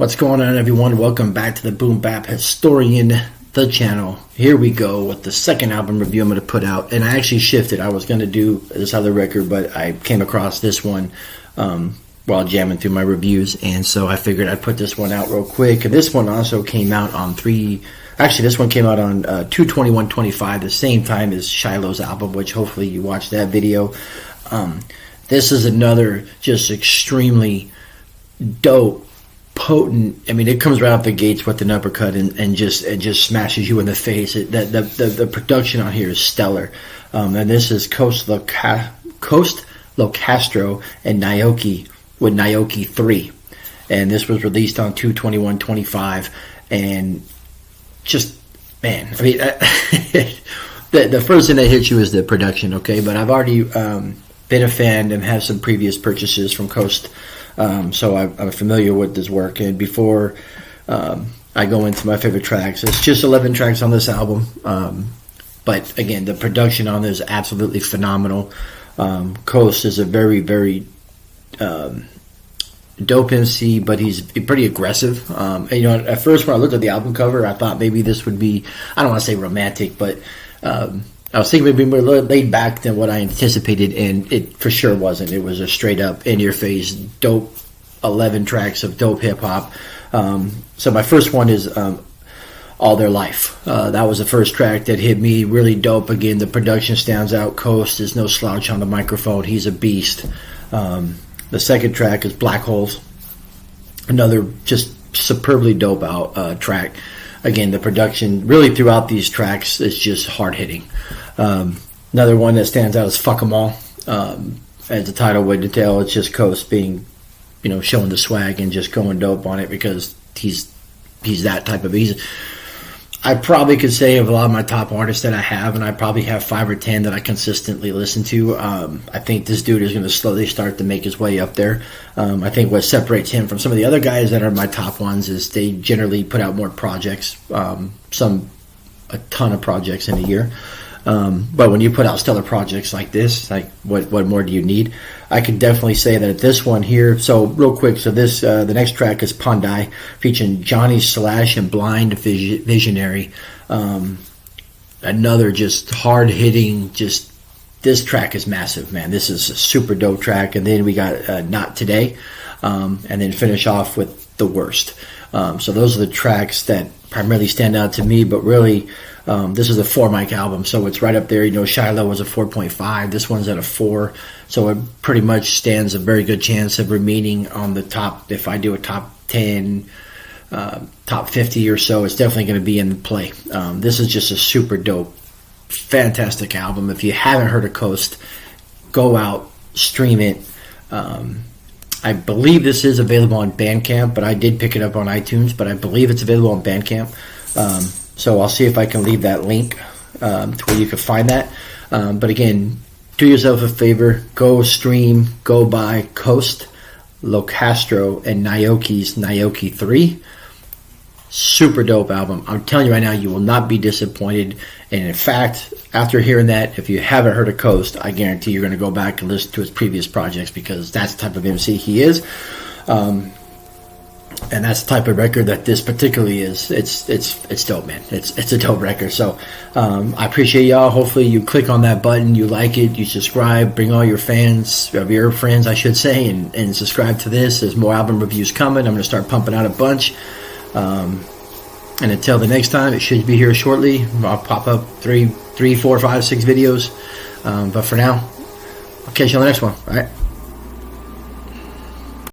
What's going on, everyone? Welcome back to the Boom-BapHistorian, the channel. Here we go with the second album review I'm going to put out. And I actually shifted. I was going to do this other record, but I came across this one while jamming through my reviews. And so I figured I'd put this one out real quick. And this one also came out on this one came out on 2/21/25, the same time as Shiloh's album, which hopefully you watched that video. This is another just extremely dope, potent. I mean, it comes right out the gates with an uppercut and just smashes you in the face. The production on here is stellar. And this is Coast LoCastro and Naoki with Naoki 3. And this was released on 2/21/25. And just, man, I mean, the first thing that hits you is the production, okay? But I've already been a fan and have some previous purchases from Coast. So I'm familiar with this work. And before I go into my favorite tracks, it's just 11 tracks on this album. But again, the production on this is absolutely phenomenal. Coast is a very, very dope MC, but he's pretty aggressive. And, you know, at first when I looked at the album cover, I thought maybe this would be, I don't want to say romantic, but I was thinking maybe more laid back than what I anticipated, and it for sure wasn't. It was a straight up in your face, dope 11 tracks of dope hip hop. So my first one is All Their Life. That was the first track that hit me, really dope. Again, the production stands out. Coast is no slouch on the microphone. He's a beast. The second track is Black Holes. Another just superbly dope track. Again, the production really throughout these tracks is just hard hitting. Another one that stands out is Fuck 'Em All. As the title would detail, it's just Coast being, you know, showing the swag and just going dope on it because he's that type of. I probably could say of a lot of my top artists that I have, and I probably have 5 or 10 that I consistently listen to. I think this dude is going to slowly start to make his way up there. I think what separates him from some of the other guys that are my top ones is they generally put out more projects, a ton of projects in a year. But when you put out stellar projects like this, like what more do you need? I can definitely say that this one here. So real quick, so this the next track is Pandai, featuring Johnny Slash and Blind Visionary. Another just hard hitting. Just this track is massive, man. This is a super dope track. And then we got Not Today, and then finish off with The Worst. So those are the tracks that primarily stand out to me, but really. This is a 4-mic album, so it's right up there. You know, Shiloh was a 4.5. This one's at a 4, so it pretty much stands a very good chance of remaining on the top. If I do a top 10, top 50 or so, it's definitely going to be in play. This is just a super dope, fantastic album. If you haven't heard of Coast, go out, stream it. I believe this is available on Bandcamp, but I did pick it up on iTunes, but I believe it's available on Bandcamp. So I'll see if I can leave that link to where you can find that. But again, do yourself a favor. Go stream, go buy Coast, LoCastro, and Naoki's Naoki 3. Super dope album. I'm telling you right now, you will not be disappointed. And in fact, after hearing that, if you haven't heard of Coast, I guarantee you're going to go back and listen to his previous projects because that's the type of MC he is. And that's the type of record that this particularly is. It's dope, man. It's a dope record. So I appreciate y'all. Hopefully you click on that button, you like it, you subscribe, bring all your friends, I should say, and subscribe to this. There's more album reviews coming. I'm going to start pumping out a bunch. And until the next time, it should be here shortly. I'll pop up 3, 4, 5, 6 videos. But for now, I'll catch you on the next one. All right.